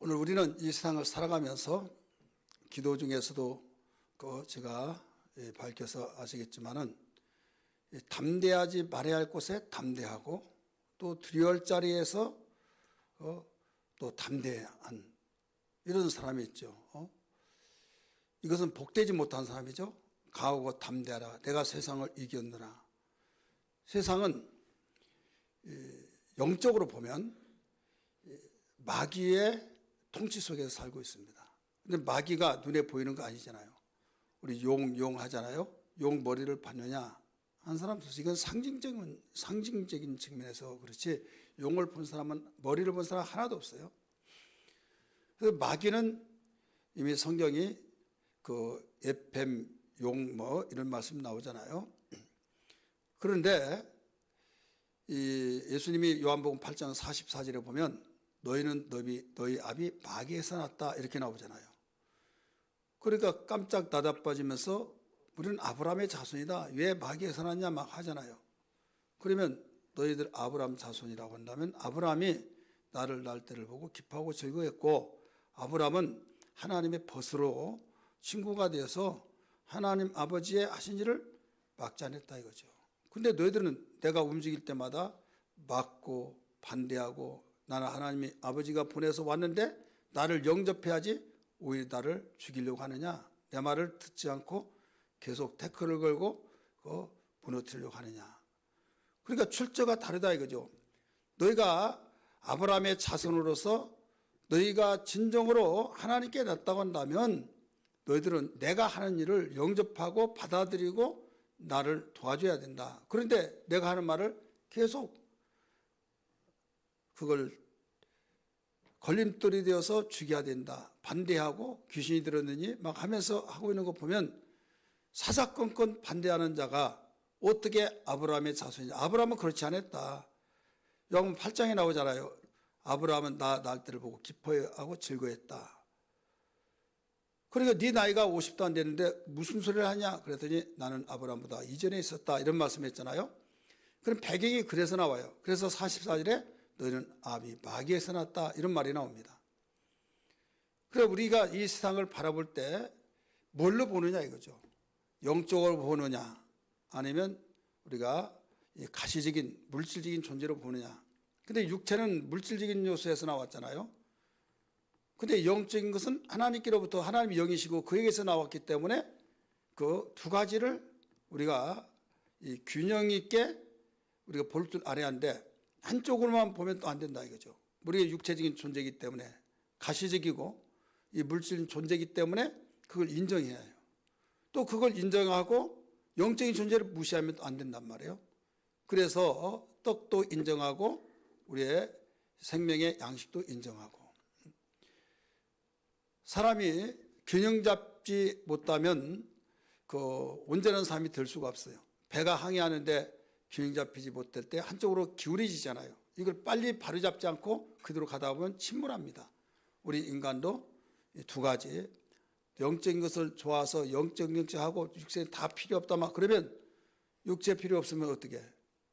오늘 우리는 이 세상을 살아가면서 기도 중에서도 제가 밝혀서 아시겠지만은 담대하지 말아야 할 곳에 담대하고 또 두려울 자리에서 또 담대한 이런 사람이 있죠. 이것은 복되지 못한 사람이죠. 강하고 담대하라. 내가 세상을 이겼느라. 세상은 영적으로 보면 마귀의 통치 속에서 살고 있습니다. 근데 마귀가 눈에 보이는 거 아니잖아요. 우리 용 하잖아요. 용 머리를 받느냐. 한 사람 없어서 이건 상징적인 측면에서 그렇지 용을 본 사람은 머리를 본 사람 하나도 없어요. 그래서 마귀는 이미 성경이 에뱀, 용 이런 말씀 나오잖아요. 그런데 예수님이 요한복음 8장 44절에 보면 너희는 너희 아비 마귀에서 났다 이렇게 나오잖아요. 그러니까 깜짝 나다빠지면서 우리는 아브라함의 자손이다. 왜 마귀에서 났냐 막 하잖아요. 그러면 너희들 아브라함 자손이라고 한다면 아브라함이 나를 날 때를 보고 기뻐하고 즐거워했고 아브라함은 하나님의 벗으로 친구가 되어서 하나님 아버지의 하신 일을 막지 않았다 이거죠. 근데 너희들은 내가 움직일 때마다 막고 반대하고 나는 하나님이 아버지가 보내서 왔는데 나를 영접해야지 오히려 나를 죽이려고 하느냐. 내 말을 듣지 않고 계속 태클을 걸고 무너뜨리려고 하느냐. 그러니까 출처가 다르다 이거죠. 너희가 아브라함의 자손으로서 너희가 진정으로 하나님께 낫다고 한다면 너희들은 내가 하는 일을 영접하고 받아들이고 나를 도와줘야 된다. 그런데 내가 하는 말을 계속 그걸 걸림돌이 되어서 죽여야 된다. 반대하고 귀신이 들었느니 막 하면서 하고 있는 거 보면 사사건건 반대하는 자가 어떻게 아브라함의 자손이냐. 아브라함은 그렇지 않았다. 요한복음 8장에 나오잖아요. 아브라함은 나 날 때를 보고 기뻐하고 즐거워했다. 그러니까 네 나이가 50도 안 됐는데 무슨 소리를 하냐. 그랬더니 나는 아브라함보다 이전에 있었다. 이런 말씀했잖아요. 그럼 배경이 그래서 나와요. 그래서 44절에 너희는 아비 마귀에서 났다. 이런 말이 나옵니다. 그래 우리가 이 세상을 바라볼 때 뭘로 보느냐 이거죠. 영적으로 보느냐 아니면 우리가 가시적인 물질적인 존재로 보느냐. 근데 육체는 물질적인 요소에서 나왔잖아요. 근데 영적인 것은 하나님께로부터 하나님이 영이시고 그에게서 나왔기 때문에 그 두 가지를 우리가 균형 있게 우리가 볼 줄 알아야 하는데 한쪽으로만 보면 또 안 된다 이거죠. 우리가 육체적인 존재이기 때문에 가시적이고 이 물질적인 존재이기 때문에 그걸 인정해야 해요. 또 그걸 인정하고 영적인 존재를 무시하면 또 안 된단 말이에요. 그래서 떡도 인정하고 우리의 생명의 양식도 인정하고 사람이 균형 잡지 못하면 온전한 삶이 될 수가 없어요. 배가 항해하는데 균형 잡히지 못할 때 한쪽으로 기울어지잖아요. 이걸 빨리 바로잡지 않고 그대로 가다 보면 침몰합니다. 우리 인간도 두 가지 영적인 것을 좋아서 영적하고 육체는 다 필요 없다 막 그러면 육체 필요 없으면 어떻게 해?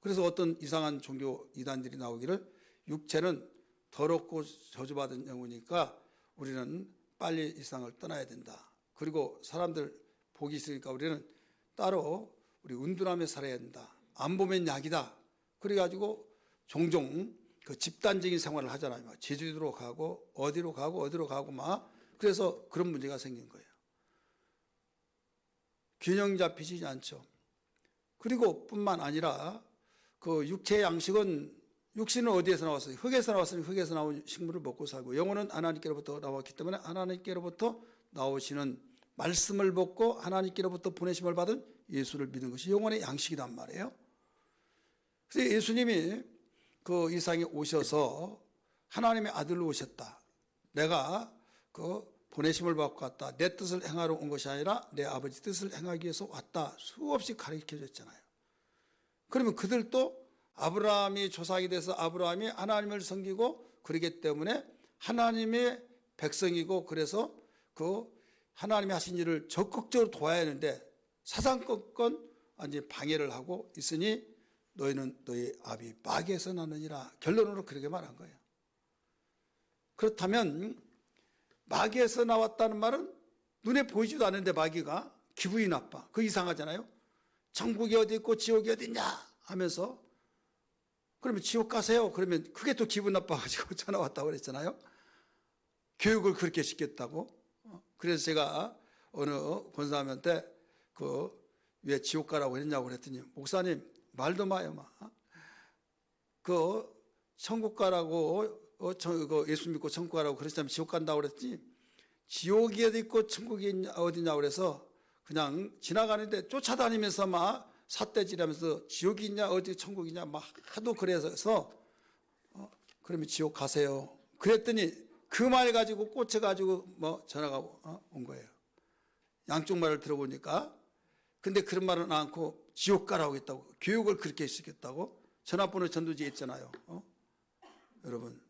그래서 어떤 이상한 종교 이단들이 나오기를 육체는 더럽고 저주받은 영혼이니까 우리는 빨리 이 세상을 떠나야 된다. 그리고 사람들 복이 있으니까 우리는 따로 우리 은둔하며 살아야 된다. 안 보면 약이다. 그래가지고 종종 그 집단적인 생활을 하잖아요. 제주도로 가고 어디로 가고 막 그래서 그런 문제가 생긴 거예요. 균형 잡히지 않죠. 그리고 뿐만 아니라 그 육체의 양식은 육신은 어디에서 나왔어요? 흙에서 나왔으니 흙에서 나온 식물을 먹고 살고 영혼은 하나님께로부터 나왔기 때문에 하나님께로부터 나오시는 말씀을 먹고 하나님께로부터 보내심을 받은 예수를 믿는 것이 영혼의 양식이란 말이에요. 그래서 예수님이 이 세상에 오셔서 하나님의 아들로 오셨다. 내가 보내심을 받고 왔다. 내 뜻을 행하러 온 것이 아니라 내 아버지 뜻을 행하기 위해서 왔다. 수없이 가르쳐 줬잖아요. 그러면 그들도 아브라함이 조상이 돼서 아브라함이 하나님을 섬기고 그러기 때문에 하나님의 백성이고 그래서 하나님이 하신 일을 적극적으로 도와야 하는데 사상건건 완전히 방해를 하고 있으니 너희는 너희 아비 마귀에서 나느니라. 결론으로 그렇게 말한 거예요. 그렇다면 마귀에서 나왔다는 말은 눈에 보이지도 않는데 마귀가 기분이 나빠. 그 이상하잖아요. 천국이 어디 있고 지옥이 어디 있냐 하면서, 그러면 지옥 가세요. 그러면 그게 또 기분 나빠가지고 전화 왔다고 그랬잖아요. 교육을 그렇게 시켰다고. 그래서 제가 어느 권사님한테 왜 지옥 가라고 했냐고 그랬더니, 목사님 말도 마요. 천국 가라고 예수 믿고 천국 가라고 그랬다면 지옥 간다고 그랬더니, 지옥이 어디 있고 천국이 어디냐고 그래서 그냥 지나가는데 쫓아다니면서 막 삿대질하면서 지옥이 있냐 어디 천국이냐 막 하도 그래서 그러면 지옥 가세요. 그랬더니 그 말 가지고 꽂혀가지고 전화가 온 거예요. 양쪽 말을 들어보니까. 근데 그런 말은 않고 지옥 가라고 했다고, 교육을 그렇게 시켰다고. 전화번호 전도지에 있잖아요. 여러분,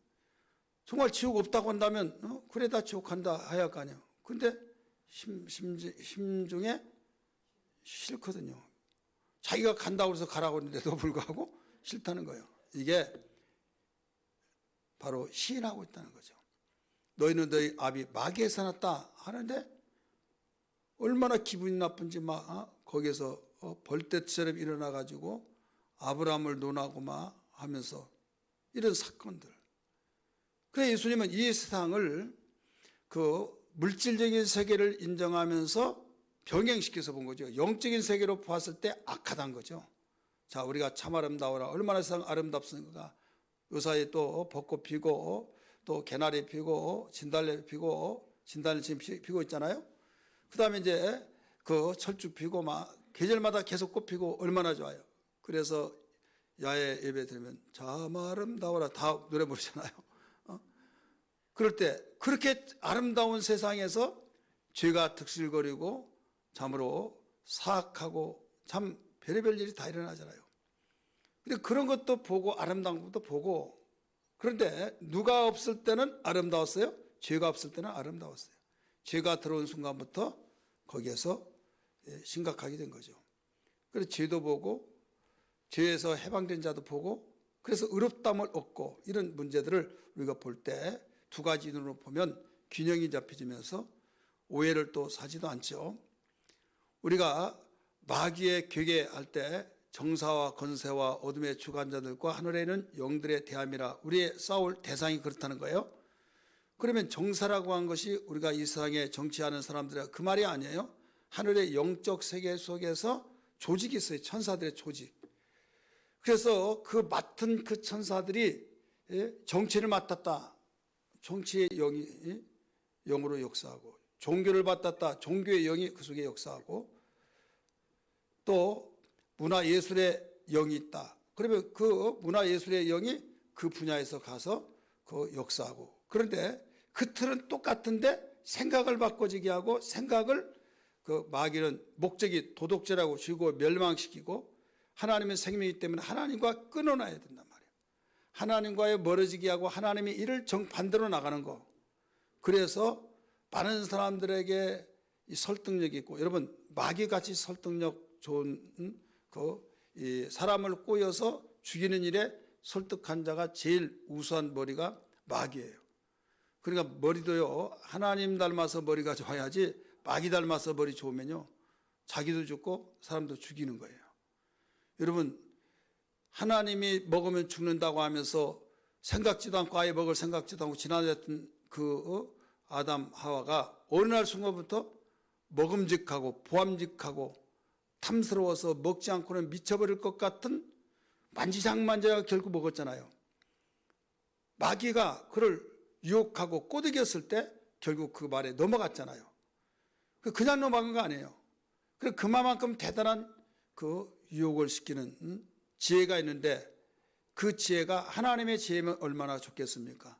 정말 지옥 없다고 한다면 그래 다 지옥 간다 해야 할 거 아니에요. 근데 심중에 싫거든요. 자기가 간다고 해서 가라고 했는데도 불구하고 싫다는 거예요. 이게 바로 시인하고 있다는 거죠. 너희는 너희 아비 마귀에서 났다 하는데 얼마나 기분이 나쁜지 막 거기에서 벌떼처럼 일어나가지고 아브라함을 논하고 막 하면서 이런 사건들. 그래서 예수님은 이 세상을 물질적인 세계를 인정하면서 병행시켜서 본 거죠. 영적인 세계로 봤을 때 악하다는 거죠. 자, 우리가 참 아름다워라. 얼마나 세상 아름답습니까? 요사이 또 벚꽃 피고 또 개나리 피고 진달래 피고, 진달래 지금 피고 있잖아요. 그 다음에 이제 철쭉 피고 막 계절마다 계속 꽃 피고 얼마나 좋아요. 그래서 야외 예배 드리면 참 아름다워라 다 노래 부르잖아요. 그럴 때 그렇게 아름다운 세상에서 죄가 득실거리고 참으로 사악하고 참 별의별 일이 다 일어나잖아요. 근데 그런 것도 보고 아름다운 것도 보고, 그런데 누가 없을 때는 아름다웠어요? 죄가 없을 때는 아름다웠어요. 죄가 들어온 순간부터 거기에서 심각하게 된 거죠. 그래서 죄도 보고 죄에서 해방된 자도 보고, 그래서 의롭다함을 얻고, 이런 문제들을 우리가 볼 때 두 가지 눈으로 보면 균형이 잡혀지면서 오해를 또 사지도 않죠. 우리가 마귀의 괴계할 때 정사와 건세와 어둠의 주관자들과 하늘에 있는 영들의 대함이라, 우리의 싸울 대상이 그렇다는 거예요. 그러면 정사라고 한 것이 우리가 이 세상에 정치하는 사람들의 그 말이 아니에요. 하늘의 영적 세계 속에서 조직이 있어요. 천사들의 조직. 그래서 맡은 그 천사들이 정치를 맡았다. 정치의 영으로 역사하고, 종교를 맡았다. 종교의 영이 그 속에 역사하고, 또 문화예술의 영이 있다. 그러면 그 문화예술의 영이 그 분야에서 가서 역사하고, 그런데 그 틀은 똑같은데 생각을 바꿔지게 하고, 생각을 마귀는 목적이 도덕죄라고 주고 멸망시키고, 하나님은 생명이기 때문에 하나님과 끊어놔야 된단 말이에요. 하나님과의 멀어지게 하고 하나님의 일을 정반대로 나가는 거. 그래서 많은 사람들에게 이 설득력이 있고, 여러분 마귀같이 설득력 좋은 이 사람을 꼬여서 죽이는 일에 설득한 자가 제일 우수한 머리가 마귀예요. 그러니까 머리도요, 하나님 닮아서 머리가 좋아야지 마귀 닮아서 머리 좋으면요 자기도 죽고 사람도 죽이는 거예요. 여러분, 하나님이 먹으면 죽는다고 하면서 생각지도 않고 아예 먹을 생각지도 않고 지나쳤던 아담 하와가 어느 날 순간부터 먹음직하고 보암직하고 탐스러워서 먹지 않고는 미쳐버릴 것 같은 만지작만지작 결국 먹었잖아요. 마귀가 그를 유혹하고 꼬드겼을 때 결국 그 말에 넘어갔잖아요. 그냥 넘어간 거 아니에요. 그만큼 대단한 유혹을 시키는 지혜가 있는데, 그 지혜가 하나님의 지혜면 얼마나 좋겠습니까?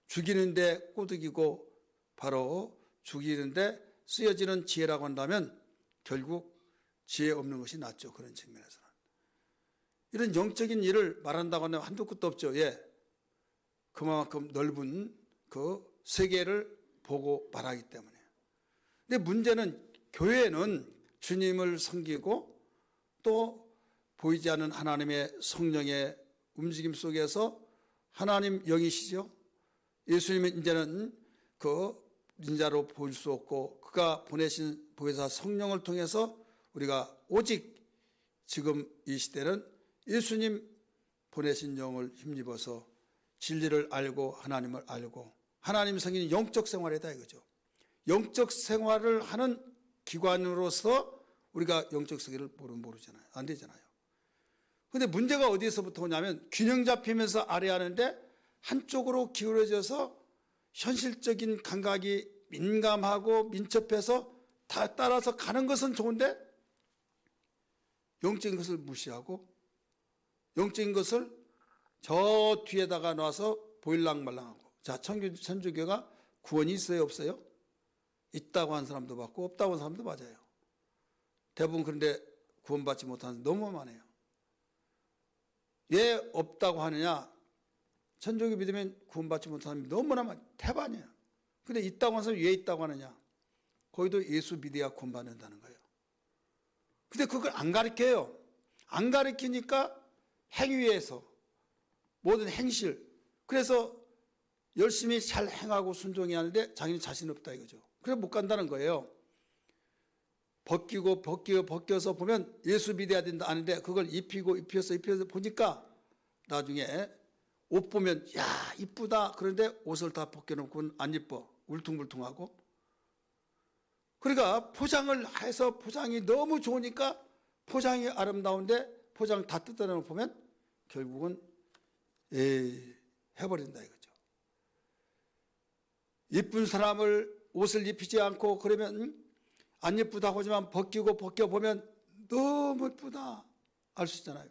죽이는데 꼬드기고 바로 죽이는데 쓰여지는 지혜라고 한다면 결국 지혜 없는 것이 낫죠. 그런 측면에서는. 이런 영적인 일을 말한다고 하면 한두 끝도 없죠. 그만큼 넓은 세계를 보고 말하기 때문에. 근데 문제는 교회는 주님을 섬기고 또 보이지 않는 하나님의 성령의 움직임 속에서, 하나님 영이시죠. 예수님은 이제는 인자로 보일 수 없고 그가 보내신 보혜사 성령을 통해서 우리가 오직 지금 이 시대는 예수님 보내신 영을 힘입어서 진리를 알고 하나님을 알고 하나님 성인 영적 생활이다 이거죠. 영적 생활을 하는 기관으로서 우리가 영적 세계를 모르잖아요. 안 되잖아요. 근데 문제가 어디에서부터 오냐면 균형 잡히면서 아래 하는데 한쪽으로 기울어져서 현실적인 감각이 민감하고 민첩해서 다 따라서 가는 것은 좋은데 영적인 것을 무시하고 영적인 것을 저 뒤에다가 놔서 보일랑말랑하고. 자, 천주교가 구원이 있어요 없어요? 있다고 하는 사람도 맞고 없다고 하는 사람도 맞아요. 대부분 그런데 구원받지 못하는 사람 너무 많아요. 왜 없다고 하느냐? 천주교 믿으면 구원받지 못하는 사람이 너무나 많아요. 태반이에요. 근데 있다고 하는 사람이 왜 있다고 하느냐? 거기도 예수 믿어야 구원받는다는 거예요. 근데 그걸 안 가르쳐요. 안 가르치니까 행위에서 모든 행실, 그래서 열심히 잘 행하고 순종해야 하는데 자기는 자신 없다 이거죠. 그래서 못 간다는 거예요. 벗겨서 보면 예수 믿어야 된다 하는데 그걸 입혀서 보니까 나중에 옷 보면 야 이쁘다 그런데 옷을 다 벗겨놓고는 안 이뻐, 울퉁불퉁하고. 그러니까 포장을 해서 포장이 너무 좋으니까 포장이 아름다운데 포장 다 뜯어내고 보면 결국은 해버린다 이거죠. 이쁜 사람을 옷을 입히지 않고 그러면 안 예쁘다고 하지만 벗겨보면 너무 예쁘다 알 수 있잖아요.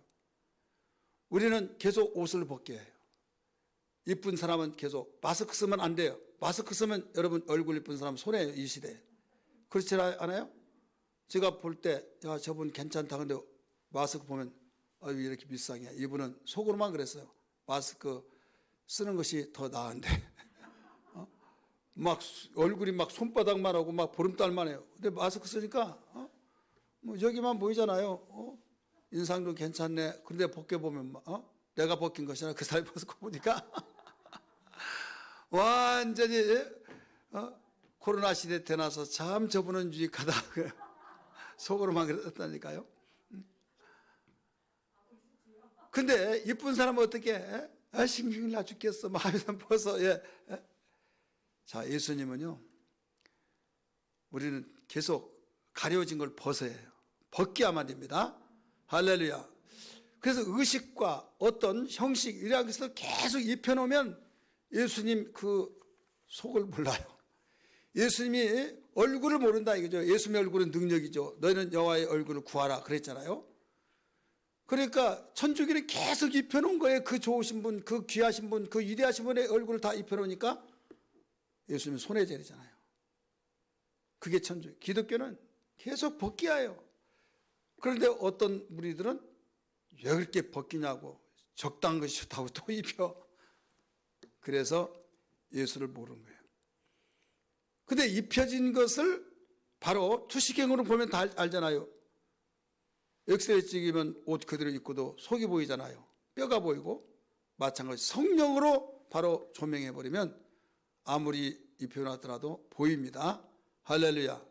우리는 계속 옷을 벗겨야 해요. 이쁜 사람은 계속 마스크 쓰면 안 돼요. 마스크 쓰면 여러분 얼굴 이쁜 사람 손해요 이 시대에. 그렇지 않아요? 제가 볼 때 야 저분 괜찮다 근데 마스크 보면 왜 이렇게 비싸냐. 이분은 속으로만 그랬어요. 마스크 쓰는 것이 더 나은데 막 얼굴이 막 손바닥만 하고 막 보름달만 해요. 근데 마스크 쓰니까 뭐 여기만 보이잖아요. 인상도 괜찮네. 그런데 벗겨보면 내가 벗긴 것이나 그 사람이 벗고 보니까 완전히 코로나 시대 때 나서 참 저분은 유익하다. 속으로만 그랬다니까요. 근데 이쁜 사람은 어떻게 해? 신경이 나 죽겠어. 마음이 벗어. 예. 자, 예수님은요, 우리는 계속 가려진 걸 벗어야 해요. 벗겨야만 됩니다. 할렐루야. 그래서 의식과 어떤 형식, 이런 것을 계속 입혀놓으면 예수님 그 속을 몰라요. 예수님이 얼굴을 모른다 이거죠. 예수님의 얼굴은 능력이죠. 너희는 여호와의 얼굴을 구하라 그랬잖아요. 그러니까 천주교는 계속 입혀놓은 거예요. 그 좋으신 분, 그 귀하신 분, 그 위대하신 분의 얼굴을 다 입혀놓으니까 예수님은 손해절이잖아요. 그게 천주교. 기독교는 계속 벗겨야해요. 그런데 어떤 무리들은 왜 그렇게 벗기냐고 적당한 것이 좋다고 또 입혀. 그래서 예수를 모르는 거예요. 근데 입혀진 것을 바로 투시경으로 보면 다 알잖아요. 엑스레이 찍으면 옷 그대로 입고도 속이 보이잖아요. 뼈가 보이고 마찬가지 성령으로 바로 조명해버리면 아무리 입혀놨더라도 보입니다. 할렐루야.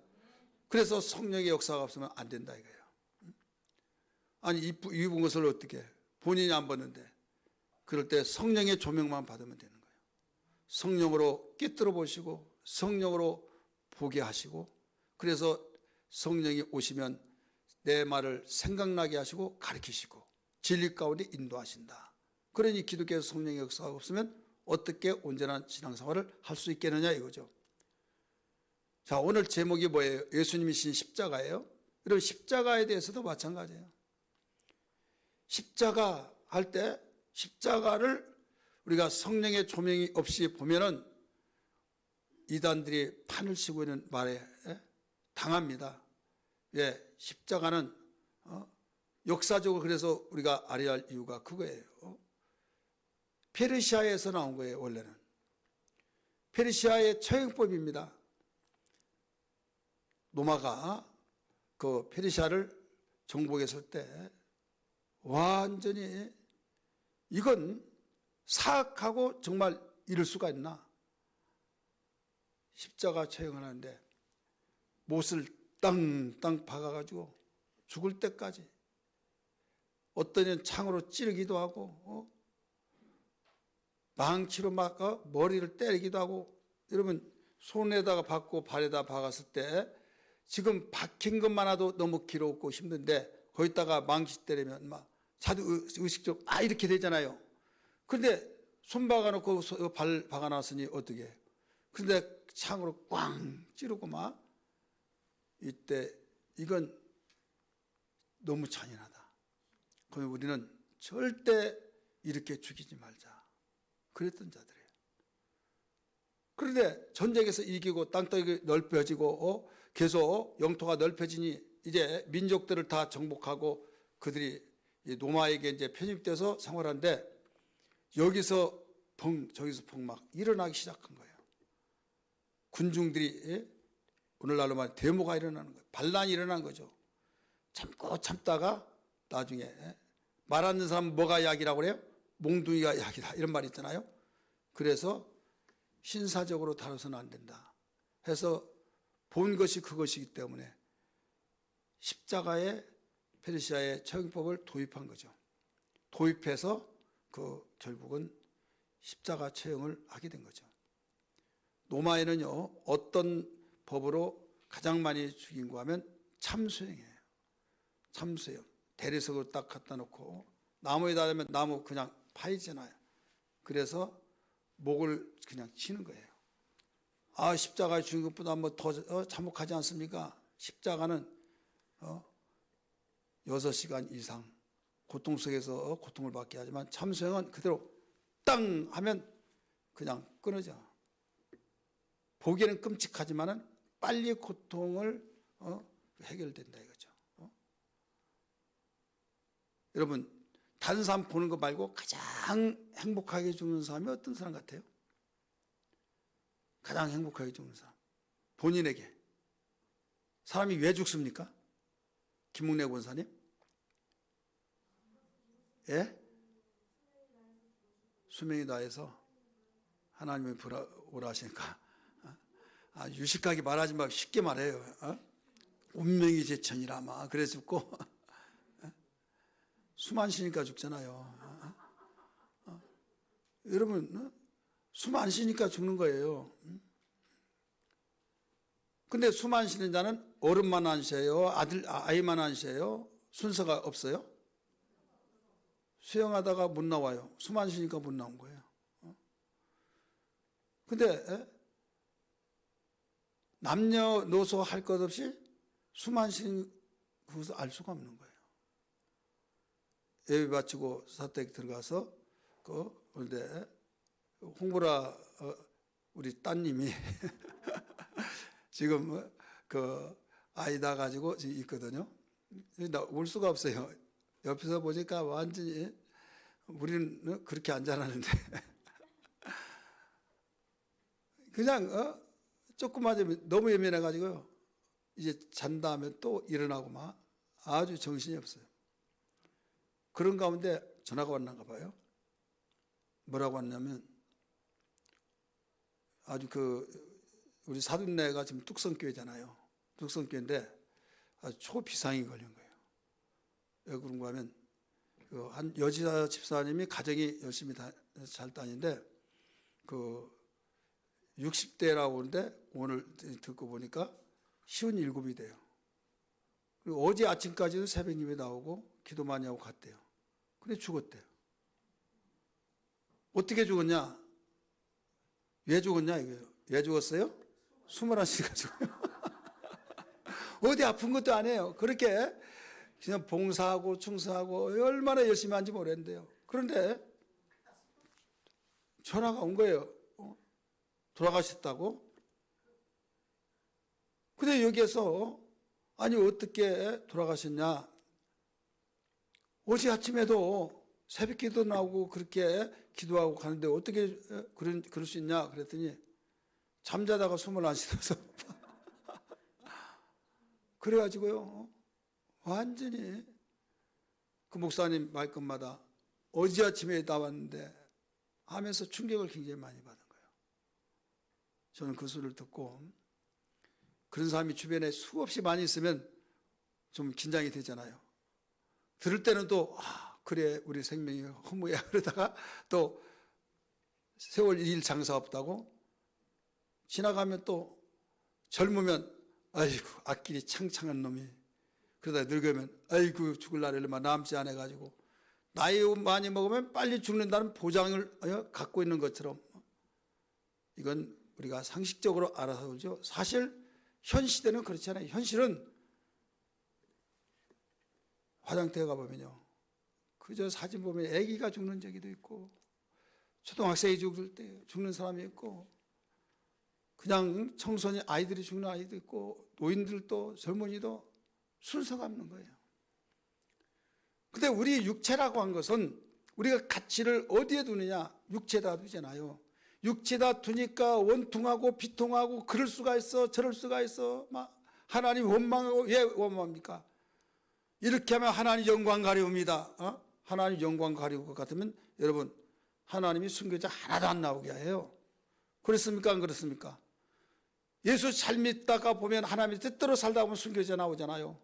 그래서 성령의 역사가 없으면 안 된다 이거예요. 아니 입은 것을 어떻게 본인이 안 봤는데 그럴 때 성령의 조명만 받으면 되는 거예요. 성령으로 꿰뚫어 보시고 성령으로 보게 하시고 그래서 성령이 오시면 내 말을 생각나게 하시고 가르치시고 진리 가운데 인도하신다. 그러니 기독교에서 성령의 역사가 없으면 어떻게 온전한 신앙생활을 할 수 있겠느냐 이거죠. 자, 오늘 제목이 뭐예요? 예수님이 신 십자가예요. 그리고 십자가에 대해서도 마찬가지예요. 십자가 할 때 십자가를 우리가 성령의 조명이 없이 보면은 이단들이 판을 치고 있는 말에 당합니다. 왜? 십자가는 역사적으로 그래서 우리가 알아야 할 이유가 그거예요. 페르시아에서 나온 거예요. 원래는 페르시아의 처형법입니다. 로마가 그 페르시아를 정복했을 때 완전히 이건 사악하고 정말 이럴 수가 있나. 십자가 처형을 하는데 못을 땅땅 박아가지고 죽을 때까지, 어떤 이는 창으로 찌르기도 하고 망치로 막 머리를 때리기도 하고. 여러분 손에다가 박고 발에다 박았을 때 지금 박힌 것만 해도 너무 길었고 힘든데 거기다가 망치 때리면 막 자도 의식적으로 이렇게 되잖아요. 그런데 손 박아놓고 발 박아놨으니 어떻게 해요? 그런데 창으로 꽝 찌르고 막, 이때 이건 너무 잔인하다. 그러면 우리는 절대 이렇게 죽이지 말자, 그랬던 자들이에요. 그런데 전쟁에서 이기고 땅덩이 넓혀지고 계속 영토가 넓혀지니 이제 민족들을 다 정복하고 그들이 노마에게 이제 편입돼서 생활하는데, 여기서 저기서 막 일어나기 시작한 거예요. 군중들이, 오늘날로 말하면 데모가 일어나는 거예요. 반란이 일어난 거죠. 참고 참다가 나중에, 말 안 듣는 사람은 뭐가 약이라고 그래요? 몽둥이가 약이다, 이런 말이 있잖아요. 그래서 신사적으로 다뤄서는 안 된다 해서 본 것이 그것이기 때문에 십자가의 페르시아의 처형법을 도입한 거죠. 도입해서 결국은 십자가 처형을 하게 된 거죠. 로마에는요, 어떤 법으로 가장 많이 죽인 거 하면 참수형이에요. 참수형. 대리석으로 딱 갖다 놓고 나무에다 대면 나무 그냥 파이잖아요. 그래서 목을 그냥 치는 거예요. 십자가에 죽인 것보다 뭐 더 참혹하지 않습니까? 십자가는 6시간 이상 고통 속에서 고통을 받게 하지만 참수형은 그대로 땅 하면 그냥 끊어져. 보기에는 끔찍하지만은 빨리 고통을 해결된다 이거죠. 여러분, 다른 사람 보는 거 말고 가장 행복하게 죽는 사람이 어떤 사람 같아요? 가장 행복하게 죽는 사람, 본인에게. 사람이 왜 죽습니까? 김묵래 권사님? 예? 수명이 다해서 하나님이 오라 하시니까. 유식하게 말하지 말고 쉽게 말해요. 운명이 제천이라 막 그래 죽고 숨 안 쉬니까 죽잖아요. 여러분, 숨 안 쉬니까 죽는 거예요. 근데 숨 안 쉬는 자는 어른만 안 쉬어요? 아이만 안 쉬어요? 순서가 없어요? 수영하다가 못 나와요. 숨 안 쉬니까 못 나온 거예요. 근데 남녀노소 할 것 없이 숨 안 쉬는 그것을 알 수가 없는 거예요. 예배 바치고 사택 들어가서 그런데 홍보라 우리 따님이 지금 아이 다 가지고 지금 있거든요. 나 올 수가 없어요. 옆에서 보니까 완전히 우리는 그렇게 안 자라는데 그냥 조금만 너무 예민해 가지고요. 이제 잔 다음에 또 일어나고 막 아주 정신이 없어요. 그런 가운데 전화가 왔는가 봐요. 뭐라고 왔냐면 아주 우리 사돈네가 지금 뚝성교회잖아요. 뚝성교회인데 아주 초비상이 걸린 거예요. 왜 그런가 하면 한 여지사 집사님이 가정이 열심히 잘 다니는데 60대라고 하는데 오늘 듣고 보니까 57이 돼요. 그리고 어제 아침까지도 새벽 예배 나오고 기도 많이 하고 갔대요. 근데 죽었대요. 어떻게 죽었냐? 왜 죽었냐 이거예요. 왜 죽었어요? 숨을 안 쉬니까 죽어요. 어디 아픈 것도 아니에요. 그렇게 그냥 봉사하고 충성하고 얼마나 열심히 한지 모르겠는데요. 그런데 전화가 온 거예요. 돌아가셨다고? 근데 여기에서 아니 어떻게 돌아가셨냐? 어제 아침에도 새벽 기도 나오고 그렇게 기도하고 가는데 어떻게 그럴 수 있냐? 그랬더니 잠자다가 숨을 안 쉬어서 그래가지고요. 완전히 그 목사님 말끝마다 어제 아침에 나왔는데 하면서 충격을 굉장히 많이 받은 거예요. 저는 그 소리를 듣고, 그런 사람이 주변에 수없이 많이 있으면 좀 긴장이 되잖아요. 들을 때는 또 그래 우리 생명이 허무야 그러다가 또 세월 일 장사 없다고, 지나가면 또 젊으면 아이고 앞길이 창창한 놈이, 그러다 늙으면 아이고 죽을 날이 얼마 남지 않아 가지고, 나이 많이 먹으면 빨리 죽는다는 보장을 갖고 있는 것처럼, 이건 우리가 상식적으로 알아서 그러죠. 사실 현 시대는 그렇지 않아요. 현실은 화장터에 가보면요, 그저 사진 보면 아기가 죽는 적도 있고, 초등학생이 죽는 사람이 있고, 그냥 청소년 아이들이 죽는 아이도 있고, 노인들도 젊은이도 순서가 없는 거예요. 근데 우리 육체라고 한 것은 우리가 가치를 어디에 두느냐, 육체에다 두잖아요. 육체에다 두니까 원통하고 비통하고, 그럴 수가 있어 저럴 수가 있어, 막 하나님 원망하고. 왜 원망합니까? 이렇게 하면 하나님 영광 가려웁니다. 하나님 영광 가려울 것 같으면 여러분, 하나님이 순교자 하나도 안 나오게 해요. 그렇습니까 안 그렇습니까? 예수 잘 믿다가 보면, 하나님의 뜻대로 살다 보면 순교자 나오잖아요.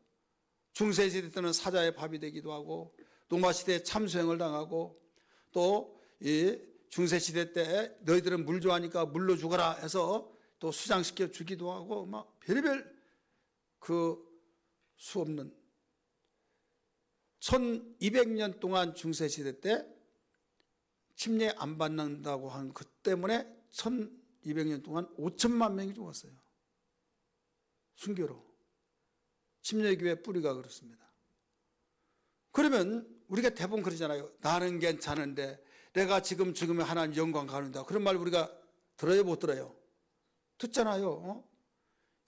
중세시대 때는 사자의 밥이 되기도 하고, 노마시대에 참수행을 당하고, 또 이 중세시대 때 너희들은 물 좋아하니까 물로 죽어라 해서 또 수장시켜 주기도 하고, 막 별의별 그 수 없는, 1200년 동안 중세시대 때 침례 안 받는다고 한 그 때문에 1200년 동안 5천만 명이 죽었어요. 순교로. 침례교회 뿌리가 그렇습니다. 그러면 우리가 대부분 그러잖아요. 나는 괜찮은데 내가 지금 죽으면 하나님 영광 가는다. 그런 말 우리가 들어요 못 들어요? 듣잖아요.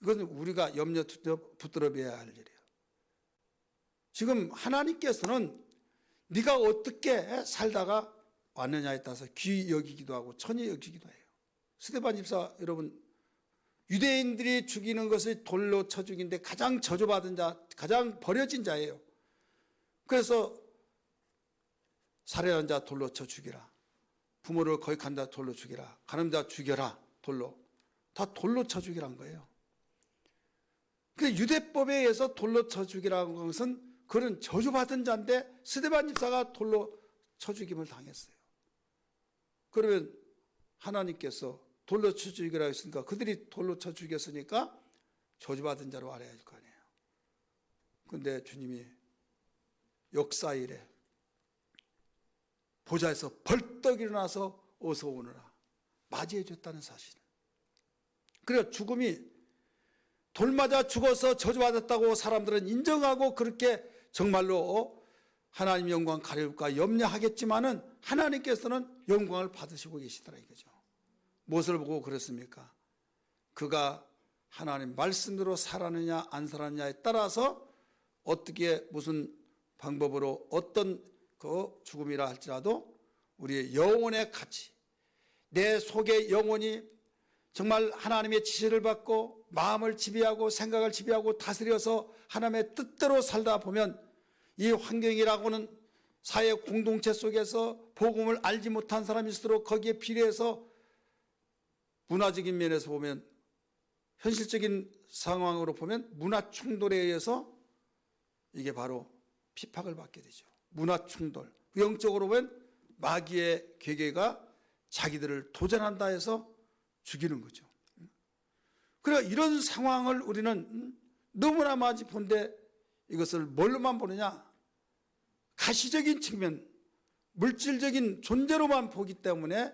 이건 우리가 염려 붙들어야 할 일이에요. 지금 하나님께서는 네가 어떻게 살다가 왔느냐에 따라서 귀 여기기도 하고 천히 여기기도 해요. 스데반 집사 여러분, 유대인들이 죽이는 것을 돌로 쳐 죽인데 가장 저주받은 자, 가장 버려진 자예요. 그래서 살해한 자 돌로 쳐 죽이라, 부모를 거역한 자 돌로 죽이라, 가늠 자 죽여라, 돌로. 다 돌로 쳐 죽이란 거예요. 그 유대법에 의해서 돌로 쳐 죽이라는 것은 그런 저주받은 자인데, 스데반 집사가 돌로 쳐 죽임을 당했어요. 그러면 하나님께서 돌로 쳐 죽이라 했으니까, 그들이 돌로 쳐 죽였으니까 저주받은 자로 알아야 할 거 아니에요. 그런데 주님이 역사 일에 보좌에서 벌떡 일어나서 어서 오너라 맞이해 줬다는 사실. 그래서 죽음이 돌 맞아 죽어서 저주받았다고 사람들은 인정하고, 그렇게 정말로 하나님 영광 가려울까 염려하겠지만은, 하나님께서는 영광을 받으시고 계시더라 이거죠. 무엇을 보고 그랬습니까? 그가 하나님 말씀대로 살았느냐 안 살았느냐에 따라서, 어떻게 무슨 방법으로 어떤 그 죽음이라 할지라도 우리의 영혼의 가치, 내 속의 영혼이 정말 하나님의 지시를 받고 마음을 지배하고 생각을 지배하고 다스려서 하나님의 뜻대로 살다 보면, 이 환경이라고는 사회 공동체 속에서 복음을 알지 못한 사람일수록 거기에 비례해서 문화적인 면에서 보면, 현실적인 상황으로 보면 문화 충돌에 의해서 이게 바로 핍박을 받게 되죠. 문화 충돌. 영적으로 보면 마귀의 괴계가 자기들을 도전한다 해서 죽이는 거죠. 그러니까 이런 상황을 우리는 너무나 많이 본데, 이것을 뭘로만 보느냐? 가시적인 측면, 물질적인 존재로만 보기 때문에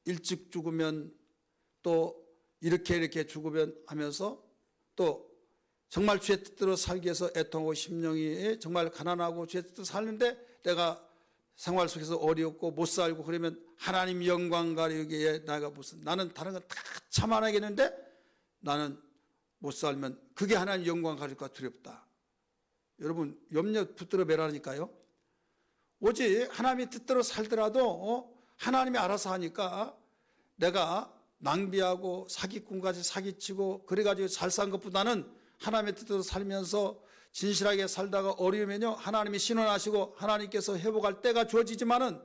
일찍 죽으면, 또 이렇게 죽으면 하면서, 또 정말 주의 뜻대로 살기 위해서 애통하고 심령이 정말 가난하고 주의 뜻대로 사는데 내가 생활 속에서 어렵고 못 살고 그러면 하나님 영광 가리기에 나는 다른 건 다 참아내겠는데 나는 못 살면 그게 하나님 영광 가릴까 두렵다. 여러분 염려 붙들어 매라니까요. 오직 하나님의 뜻대로 살더라도 하나님이 알아서 하니까, 내가 낭비하고 사기꾼까지 사기치고 그래가지고 잘 산 것보다는 하나님의 뜻대로 살면서 진실하게 살다가 어려우면요, 하나님이 신원하시고 하나님께서 회복할 때가 주어지지만은,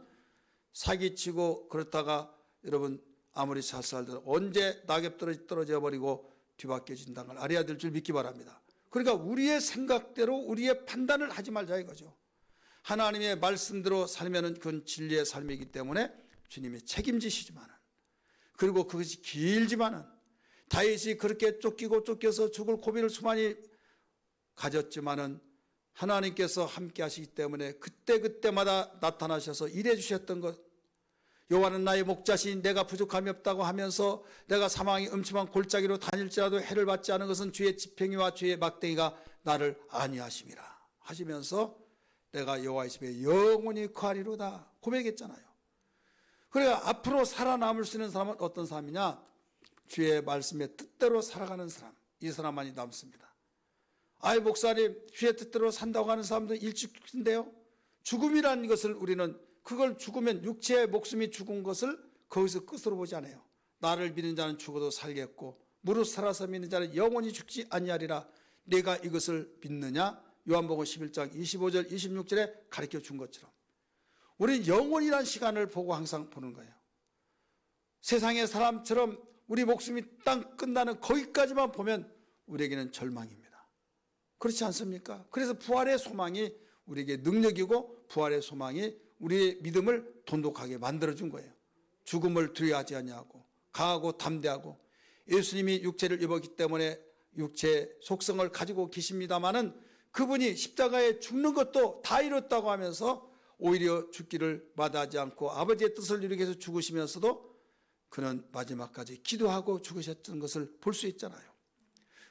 사기치고 그렇다가 여러분 아무리 잘 살더라도 언제 낙엽 떨어져 버리고 뒤바뀌어진다는 걸 알아야 될 줄 믿기 바랍니다. 그러니까 우리의 생각대로 우리의 판단을 하지 말자 이거죠. 하나님의 말씀대로 살면은 그건 진리의 삶이기 때문에 주님이 책임지시지만은, 그리고 그것이 길지만은, 다윗이 그렇게 쫓겨서 죽을 고비를 수많이 가졌지만은 하나님께서 함께 하시기 때문에 그때마다 나타나셔서 일해 주셨던 것. 여호와는 나의 목자시니 내가 부족함이 없다고 하면서 내가 사망의 음침한 골짜기로 다닐지라도 해를 받지 않은 것은 주의 지팡이와 주의 막대기가 나를 안위하심이라 하시면서 내가 여호와의 집에 영원히 거하리로다 고백했잖아요. 그러니까 앞으로 살아남을 수 있는 사람은 어떤 사람이냐? 주의 말씀의 뜻대로 살아가는 사람, 이 사람만이 남습니다. 아이 목사님, 주의 뜻대로 산다고 하는 사람도 일찍 죽는데요. 죽음이라는 것을 우리는 그걸 죽으면 육체의 목숨이 죽은 것을 거기서 끝으로 보지 않아요. 나를 믿는 자는 죽어도 살겠고 무릇 살아서 믿는 자는 영원히 죽지 아니하리라. 내가 이것을 믿느냐? 요한복음 11장 25절 26절에 가르쳐 준 것처럼 우리는 영원이라는 시간을 보고 항상 보는 거예요. 세상의 사람처럼 우리 목숨이 딱 끝나는 거기까지만 보면 우리에게는 절망입니다. 그렇지 않습니까? 그래서 부활의 소망이 우리에게 능력이고 부활의 소망이 우리의 믿음을 돈독하게 만들어준 거예요. 죽음을 두려워하지 아니하고 강하고 담대하고, 예수님이 육체를 입었기 때문에 육체의 속성을 가지고 계십니다마는 그분이 십자가에 죽는 것도 다 이뤘다고 하면서 오히려 죽기를 마다하지 않고 아버지의 뜻을 이루기 위해서 죽으시면서도 그는 마지막까지 기도하고 죽으셨던 것을 볼 수 있잖아요.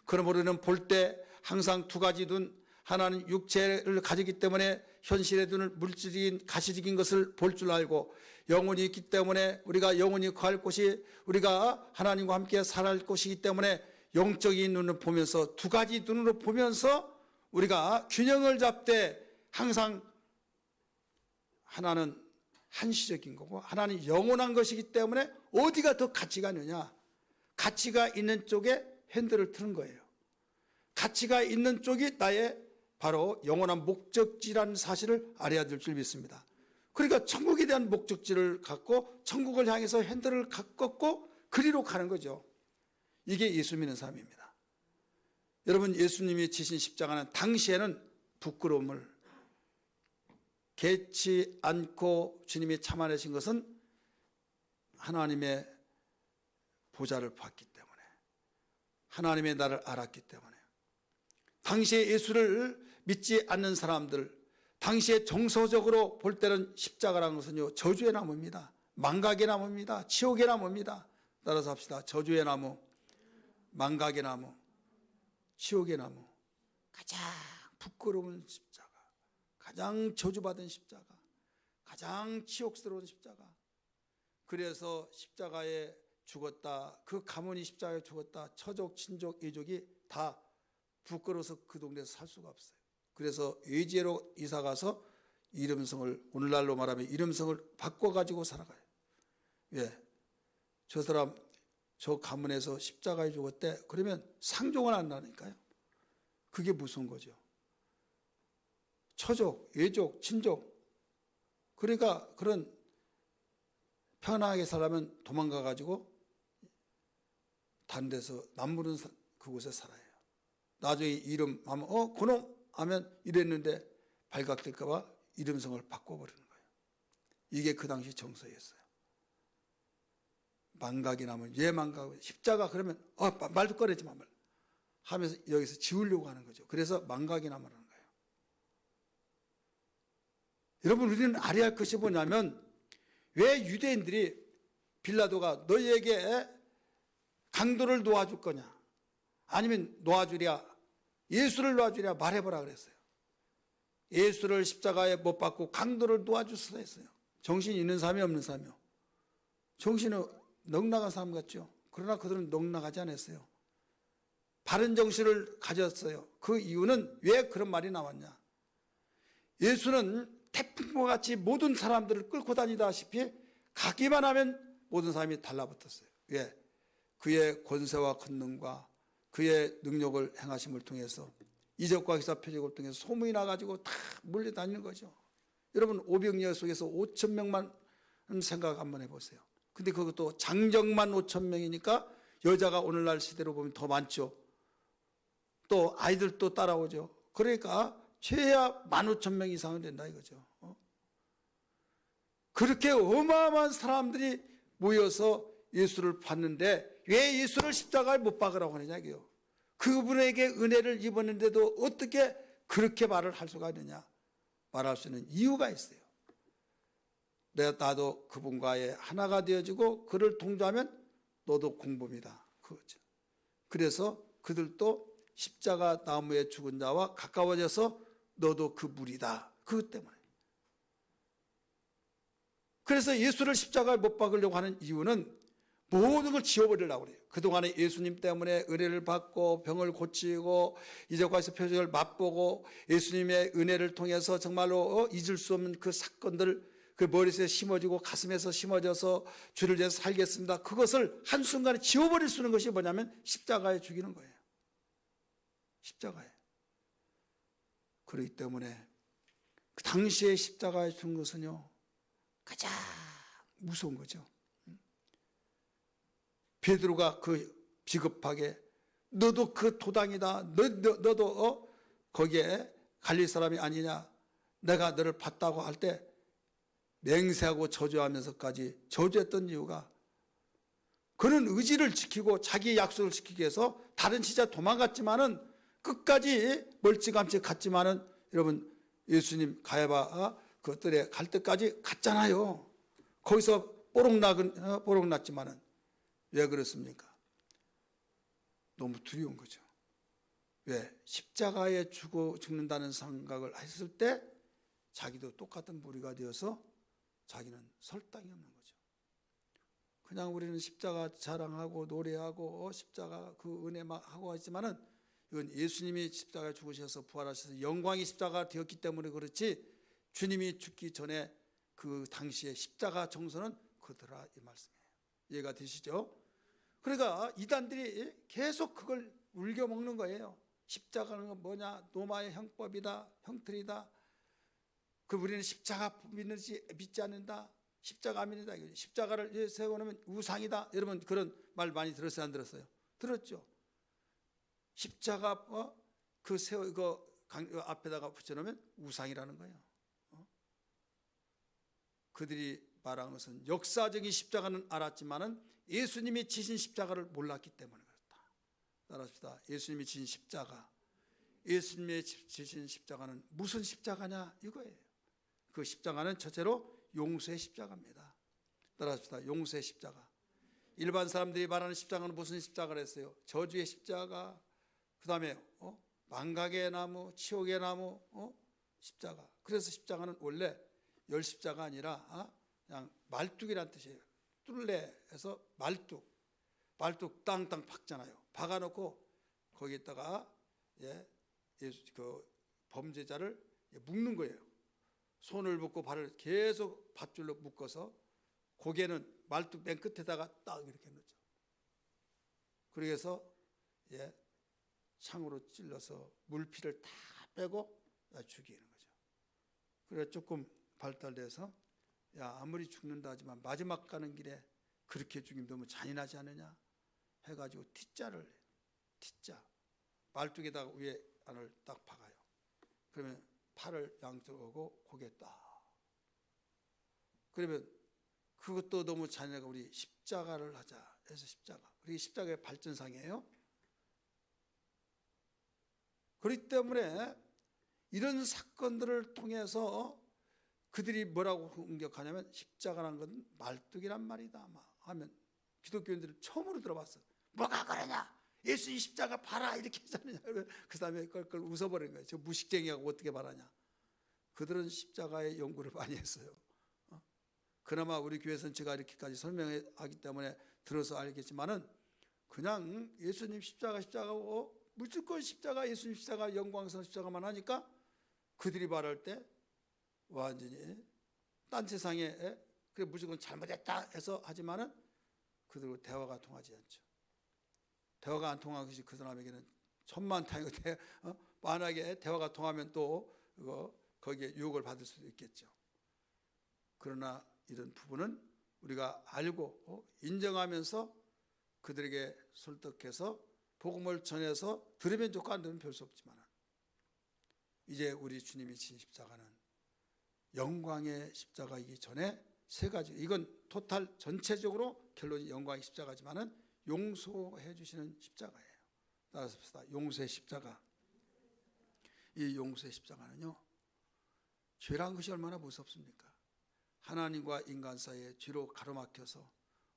그러므로 우리는 볼 때 항상 두 가지 눈, 하나는 육체를 가지기 때문에 현실의 눈을 물질적인 가시적인 것을 볼 줄 알고, 영혼이 있기 때문에 우리가 영혼이 거할 곳이 우리가 하나님과 함께 살아갈 곳이기 때문에 영적인 눈을 보면서 두 가지 눈으로 보면서 우리가 균형을 잡되 항상 하나는 한시적인 거고 하나는 영원한 것이기 때문에 어디가 더 가치가 있느냐? 가치가 있는 쪽에 핸들을 트는 거예요. 가치가 있는 쪽이 나의 바로 영원한 목적지라는 사실을 알아야 될 줄 믿습니다. 그러니까 천국에 대한 목적지를 갖고 천국을 향해서 핸들을 꺾고 그리로 가는 거죠. 이게 예수 믿는 사람입니다. 여러분, 예수님이 지신 십자가는 당시에는 부끄러움을 개치 않고 주님이 참아내신 것은 하나님의 보좌를 봤기 때문에, 하나님의 나를 알았기 때문에, 당시에 예수를 믿지 않는 사람들, 당시에 정서적으로 볼 때는 십자가라는 것은요, 저주의 나무입니다. 망각의 나무입니다. 지옥의 나무입니다. 따라서 합시다. 저주의 나무, 망각의 나무, 지옥의 나무. 가장 부끄러운 십자가, 가장 저주받은 십자가, 가장 치욕스러운 십자가. 그래서 십자가에 죽었다, 그 가문이 십자가에 죽었다, 처족, 친족, 이족이 다 부끄러워서 그 동네에서 살 수가 없어요. 그래서 외지로 이사가서 이름성을, 오늘날로 말하면 이름성을 바꿔가지고 살아가요. 왜? 저 사람 저 가문에서 십자가에 죽었대. 그러면 상종을 안 나니까요. 그게 무서운 거죠. 처족, 외족, 친족. 그러니까 그런 편하게 살려면 도망가가지고 다른 데서 남부른 그곳에 살아요. 나중에 이름 하면 그놈 하면 이랬는데 발각될까봐 이름성을 바꿔버리는 거예요. 이게 그 당시 정서였어요. 망각이 나면 왜 망각? 십자가 그러면 말도 꺼내지 마 하면서 여기서 지우려고 하는 거죠. 그래서 망각이 나면하는 거예요. 여러분, 우리는 알아야 할 것이 뭐냐면, 왜 유대인들이 빌라도가 너희에게 강도를 놓아줄 거냐, 아니면 놓아주랴, 예수를 놓아주랴 말해보라 그랬어요. 예수를 십자가에 못 박고 강도를 놓아줄 수도 있어요. 정신이 있는 사람이 없는 사람이요. 정신은 넉나간 사람 같죠. 그러나 그들은 넉나가지 않았어요. 바른 정신을 가졌어요. 그 이유는 왜 그런 말이 나왔냐? 예수는 태풍과 같이 모든 사람들을 끌고 다니다시피 가기만 하면 모든 사람이 달라붙었어요. 왜? 그의 권세와 권능과 그의 능력을 행하심을 통해서, 이적과 기사 표적을 통해서 소문이 나가지고 다 몰려다니는 거죠. 여러분, 오병이어 속에서 5천 명만 생각 한번 해보세요. 근데 그것도 장정만 5천 명이니까 여자가 오늘날 시대로 보면 더 많죠. 또 아이들도 따라오죠. 그러니까 최야 15,000명 이상은 된다 이거죠. 그렇게 어마어마한 사람들이 모여서 예수를 봤는데 왜 예수를 십자가에 못 박으라고 하느냐 이게요. 그분에게 은혜를 입었는데도 어떻게 그렇게 말을 할 수가 있느냐. 말할 수 있는 이유가 있어요. 나도 그분과의 하나가 되어지고 그를 동조하면 너도 공범이다. 그거죠. 그래서 그들도 십자가 나무에 죽은 자와 가까워져서 너도 그 무리다. 그것 때문에. 그래서 예수를 십자가에 못 박으려고 하는 이유는 모든 걸 지워버리려고 그래요. 그동안에 예수님 때문에 은혜를 받고 병을 고치고 이제까지 표적을 맛보고 예수님의 은혜를 통해서 정말로 잊을 수 없는 그 사건들, 그 머리에서 심어지고 가슴에서 심어져서 주를 위해서 살겠습니다. 그것을 한순간에 지워버릴 수 있는 것이 뭐냐면 십자가에 죽이는 거예요. 십자가에. 그렇기 때문에 그 당시에 십자가에 죽은 것은요 가장 무서운 거죠. 베드로가 그 비겁하게 너도 그 도당이다. 너도 거기에 갈릴 사람이 아니냐. 내가 너를 봤다고 할 때 맹세하고 저주하면서까지 저주했던 이유가 그는 의지를 지키고 자기의 약속을 지키기 위해서 다른 진짜 도망갔지만은 끝까지 멀찌감치 갔지만은 여러분 예수님 가야바 그 뜰에 갈 때까지 갔잖아요. 거기서 뽀록 났지만은 왜 그렇습니까? 너무 두려운 거죠. 왜? 십자가에 죽는다는 생각을 했을 때 자기도 똑같은 무리가 되어서 자기는 설 땅이 없는 거죠. 그냥 우리는 십자가 자랑하고 노래하고 십자가 그 은혜 막 하고 하지만은 이건 예수님이 십자가에 죽으셔서 부활하셔서 영광이 십자가 되었기 때문에 그렇지 주님이 죽기 전에 그 당시에 십자가 정서는 그더라 이 말씀이에요. 이해가 되시죠? 그러니까 이단들이 계속 그걸 울겨먹는 거예요. 십자가는 뭐냐? 노마의 형법이다. 형틀이다. 그 우리는 십자가 믿지 않는다. 십자가 안 믿는다. 십자가를 세워놓으면 우상이다. 여러분 그런 말 많이 들었어요? 안 들었어요? 들었죠? 십자가 그 앞에다가 붙여놓으면 우상이라는 거예요. 그들이 말한 것은 역사적인 십자가는 알았지만은 예수님이 지신 십자가를 몰랐기 때문에 그렇다. 따라합시다. 예수님이 지신 십자가. 예수님이 지신 십자가는 무슨 십자가냐 이거예요. 그 십자가는 첫째로 용서의 십자가입니다. 따라합시다. 용서의 십자가. 일반 사람들이 말하는 십자가는 무슨 십자가를 했어요? 저주의 십자가, 그 다음에 망각의 나무, 치욕의 나무, 십자가. 그래서 십자가는 원래 열 십자가 아니라 그냥 말뚝이란 뜻이에요. 뚫레에서 말뚝 땅땅 박잖아요. 박아놓고 거기에다가 그 범죄자를 묶는 거예요. 손을 묶고 발을 계속 밧줄로 묶어서 고개는 말뚝 맨 끝에다가 딱 이렇게 넣죠. 그래서 창으로 찔러서 물피를 다 빼고 죽이는 거죠. 그래 조금 발달돼서 야 아무리 죽는다 하지만 마지막 가는 길에 그렇게 죽이면 너무 잔인하지 않느냐 해가지고 T자를 T자 말뚝에다가 위에 안을 딱 박아요. 그러면 팔을 양쪽으로 하고 고개 딱 그러면 그것도 너무 잔인하고 우리 십자가를 하자 해서 십자가. 그게 십자가의 발전상이에요. 그렇기 때문에 이런 사건들을 통해서 그들이 뭐라고 공격하냐면 십자가라는 건 말뚝이란 말이다 하면 기독교인들을 처음으로 들어봤어. 뭐가 그러냐? 예수님 십자가 봐라 이렇게 하잖아요. 그 다음에 그걸 웃어버리는 거예요. 저 무식쟁이하고 어떻게 말하냐. 그들은 십자가의 연구를 많이 했어요. 그나마 우리 교회에서는 제가 이렇게까지 설명하기 때문에 들어서 알겠지만은 그냥 예수님 십자가고 무조건 십자가 예수님 십자가 영광스러운 십자가만 하니까 그들이 말할 때 완전히 딴 세상에 그래 무조건 잘못했다 해서 하지만은 그들과 대화가 통하지 않죠. 대화가 안 통한 것이 그 사람에게는 천만타이고 만약에 대화가 통하면 또 거기에 유혹을 받을 수도 있겠죠. 그러나 이런 부분은 우리가 알고 인정하면서 그들에게 설득해서 복음을 전해서 들으면 좋고 안 들으면 별 수 없지만, 이제 우리 주님이 진 십자가는 영광의 십자가이기 전에 세 가지, 이건 토탈 전체적으로 결론이 영광의 십자가지만은 용서해 주시는 십자가예요. 따라서 봅시다. 용서의 십자가. 이 용서의 십자가는요, 죄란 것이 얼마나 무섭습니까? 하나님과 인간 사이에 죄로 가로막혀서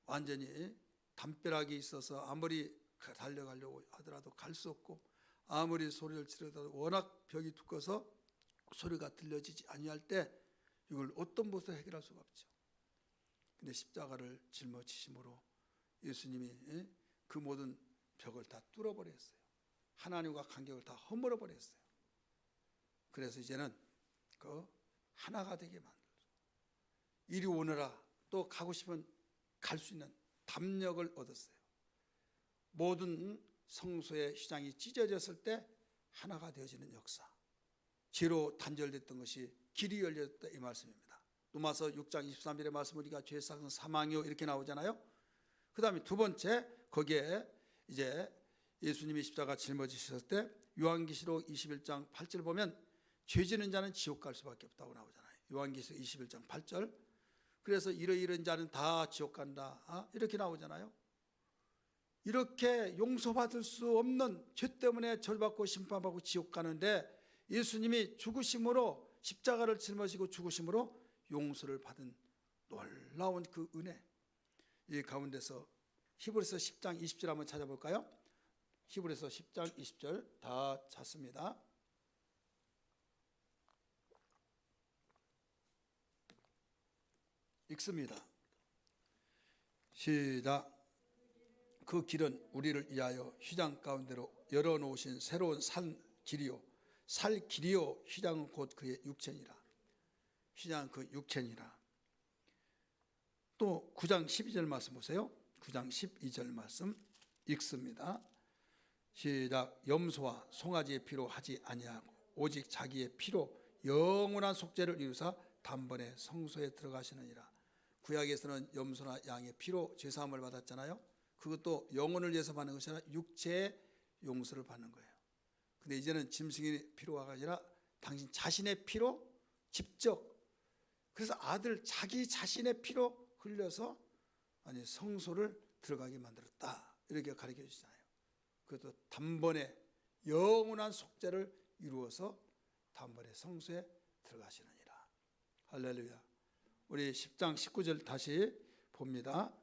완전히 담벼락이 있어서 아무리 달려가려고 하더라도 갈 수 없고, 아무리 소리를 지르더라도 워낙 벽이 두꺼워서 소리가 들려지지 아니할 때 이걸 어떤 것으로 해결할 수가 없죠. 근데 십자가를 짊어지심으로 예수님이 그 모든 벽을 다 뚫어버렸어요. 하나님과 간격을 다 허물어 버렸어요. 그래서 이제는 그 하나가 되게 만들죠. 이리 오너라, 또 가고 싶으면 갈 수 있는 담력을 얻었어요. 모든 성소의 휘장이 찢어졌을 때 하나가 되어지는 역사, 죄로 단절됐던 것이 길이 열렸다, 이 말씀입니다. 로마서 6장 23절의 말씀 우리가 죄의 삭은 사망이요 이렇게 나오잖아요. 그 다음에 두 번째, 거기에 이제 예수님이 십자가 짊어지셨을 때 요한계시록 21장 8절 보면 죄 지는 자는 지옥 갈 수밖에 없다고 나오잖아요. 요한계시록 21장 8절. 그래서 이런 자는 다 지옥 간다, 이렇게 나오잖아요. 이렇게 용서받을 수 없는 죄 때문에 절받고 심판받고 지옥 가는데 예수님이 죽으심으로, 십자가를 짊어지고 죽으심으로 용서를 받은 놀라운 그 은혜, 이 가운데서 히브리서 10장 20절 한번 찾아볼까요? 히브리서 10장 20절 다 찾습니다. 읽습니다. 시작. 그 길은 우리를 위하여 휘장 가운데로 열어놓으신 새로운 산 길이요, 살 길이요, 휘장은 곧 그의 육체니라. 휘장은 그 육체니라. 또 9장 12절 말씀 보세요. 9장 12절 말씀 읽습니다. 시작. 염소와 송아지의 피로 하지 아니하고 오직 자기의 피로 영원한 속죄를 이루사 단번에 성소에 들어가시느니라. 구약에서는 염소나 양의 피로 죄사함을 받았잖아요. 그것도 영혼을 위해서 받는 것이 아니라 육체의 용서를 받는 거예요. 근데 이제는 짐승의 피로가 아니라 당신 자신의 피로 직접, 그래서 아들 자기 자신의 피로 흘려서 성소를 들어가게 만들었다, 이렇게 가르쳐 주시잖아요. 그것도 단번에 영원한 속죄를 이루어서 단번에 성소에 들어가시느니라. 할렐루야. 우리 10장 19절 다시 봅니다.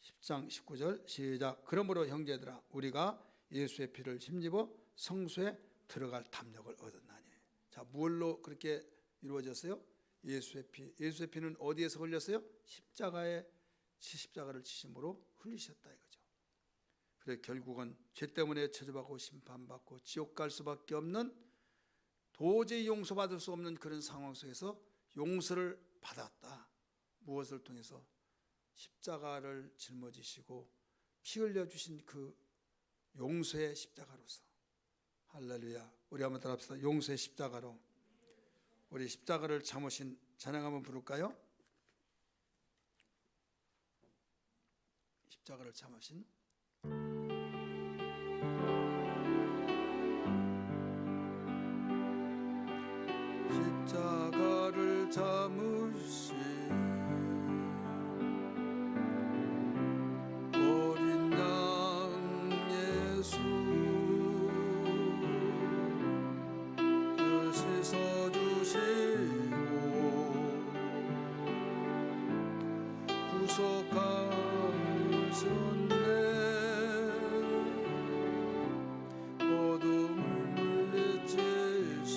10장 19절 시작. 그러므로 형제들아, 우리가 예수의 피를 힘입어 성소에 들어갈 담력을 얻었나니. 자, 무엇로 그렇게 이루어졌어요? 예수의 피. 예수의 피는 어디에서 흘렸어요? 십자가를 치심으로 흘리셨다 이거죠. 그래서 결국은 죄 때문에 저주받고 심판받고 지옥 갈 수밖에 없는, 도저히 용서받을 수 없는 그런 상황 속에서 용서를 받았다. 무엇을 통해서? 십자가를 짊어지시고 피 흘려주신 그 용서의 십자가로서. 할렐루야. 우리 한번 따라합시다. 용서의 십자가로. 우리 십자가를 참으신 찬양 한번 부를까요? 십자가를 참으신 십자가를 참으신 어린 양 예수, 씻어주시고 구속하셨네. 어둠을 물리치신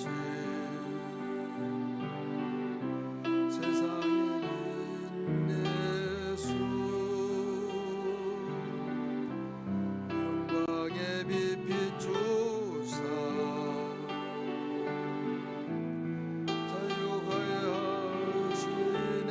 세상의 빛 예수, 영광의 빛 비추사 자유하게 하시네.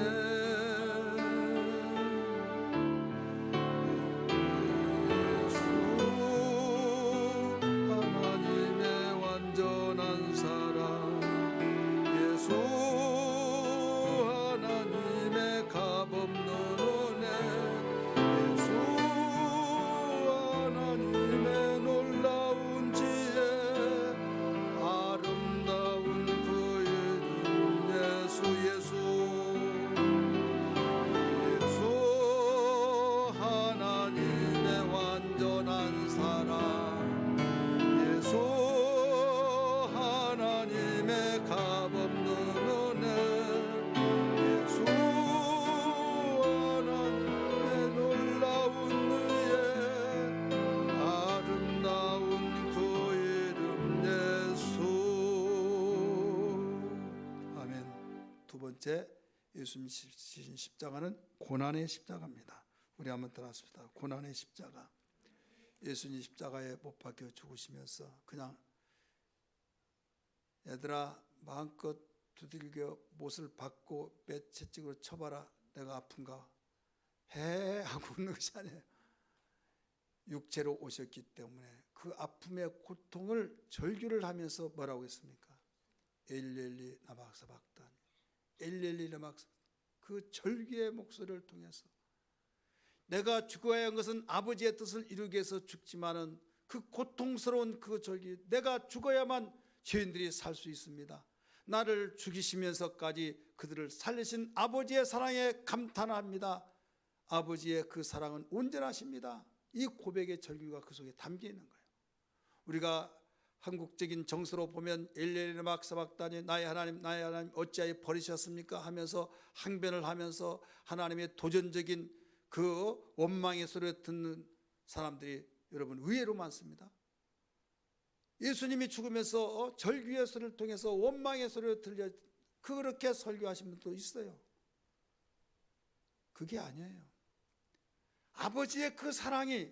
첫째, 예수님이 지신 십자가는 고난의 십자가입니다. 우리 한번 따라합시다. 고난의 십자가. 예수님 십자가에 못 박혀 죽으시면서 그냥 얘들아 마음껏 두들겨 못을 박고 채찍으로 쳐봐라, 내가 아픈가 해 하고 웃는 것이 아니에요. 육체로 오셨기 때문에 그 아픔의 고통을 절규를 하면서 뭐라고 했습니까? 엘리엘리 라마 사박다니, 엘리엘리 라마, 그 절규의 목소리를 통해서 내가 죽어야 한 것은 아버지의 뜻을 이루기 위해서 죽지만은 그 고통스러운 그 절규, 내가 죽어야만 죄인들이 살 수 있습니다. 나를 죽이시면서까지 그들을 살리신 아버지의 사랑에 감탄합니다. 아버지의 그 사랑은 온전하십니다. 이 고백의 절규가 그 속에 담겨 있는 거예요. 우리가 한국적인 정서로 보면 엘리엘리 막사박다니, 나의 하나님 나의 하나님 어찌하여 버리셨습니까 하면서 항변을 하면서 하나님의 도전적인 그 원망의 소리를 듣는 사람들이 여러분 의외로 많습니다. 예수님이 죽으면서 절규의 소리를 통해서 원망의 소리를 들려 그렇게 설교하신 분도 있어요. 그게 아니에요. 아버지의 그 사랑이,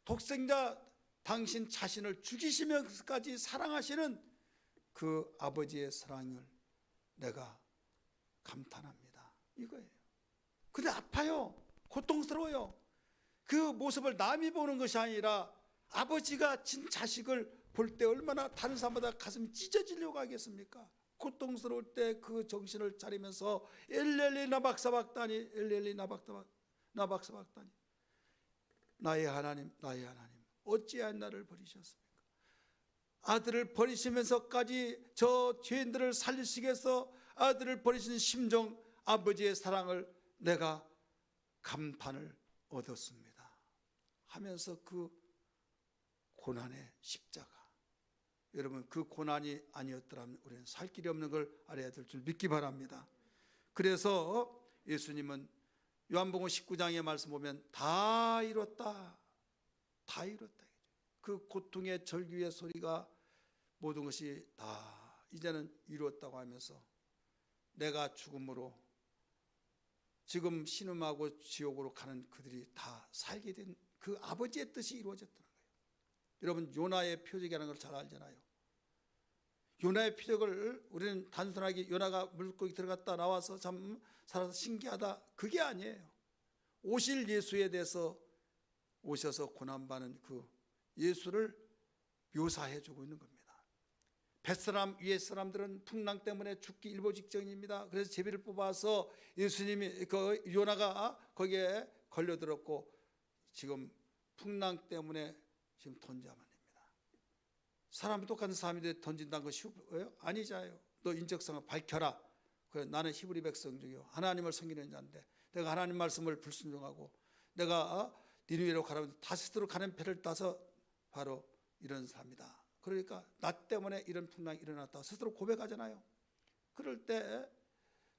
독생자 당신 자신을 죽이시면서까지 사랑하시는 그 아버지의 사랑을 내가 감탄합니다, 이거예요. 근데 아파요. 고통스러워요. 그 모습을 남이 보는 것이 아니라 아버지가 진 자식을 볼 때 얼마나 다른 사람보다 가슴이 찢어지려고 하겠습니까? 고통스러울 때 그 정신을 차리면서 엘렐리 나박사박다니, 엘렐리 나박사박다니, 나의 하나님 나의 하나님 어찌하여 나를 버리셨습니까? 아들을 버리시면서까지 저 죄인들을 살리시기 위해서 아들을 버리신 심정, 아버지의 사랑을 내가 감탄을 얻었습니다 하면서 그 고난의 십자가, 여러분 그 고난이 아니었더라면 우리는 살 길이 없는 걸 알아야 될 줄 믿기 바랍니다. 그래서 예수님은 요한복음 19장의 말씀 보면 다 이뤘다, 다 이뤘다, 그 고통의 절규의 소리가 모든 것이 다 이제는 이루었다고 하면서 내가 죽음으로 지금 신음하고 지옥으로 가는 그들이 다 살게 된 그 아버지의 뜻이 이루어졌다는 거예요. 여러분 요나의 표적이라는 걸 잘 알잖아요. 요나의 표적을 우리는 단순하게 요나가 물고기 들어갔다 나와서 참 살아서 신기하다, 그게 아니에요. 오실 예수에 대해서 오셔서 고난받는 그 예수를 묘사해 주고 있는 겁니다. 벳사람 위의 사람들은 풍랑 때문에 죽기 일보 직전입니다. 그래서 제비를 뽑아서 예수님이 그 요나가 거기에 걸려들었고 지금 풍랑 때문에 지금 던져야만 됩니다. 사람이 똑같은 사람인데 던진다는 거 쉬워요? 아니잖아요. 너 인적성을 밝혀라. 그래, 나는 히브리 백성 중이요 하나님을 섬기는 자인데 내가 하나님 말씀을 불순종하고 내가 니느웨로 가라면 다시스로 가는 배를 따서 바로 이런 사람이다. 그러니까 나 때문에 이런 풍랑이 일어났다 스스로 고백하잖아요. 그럴 때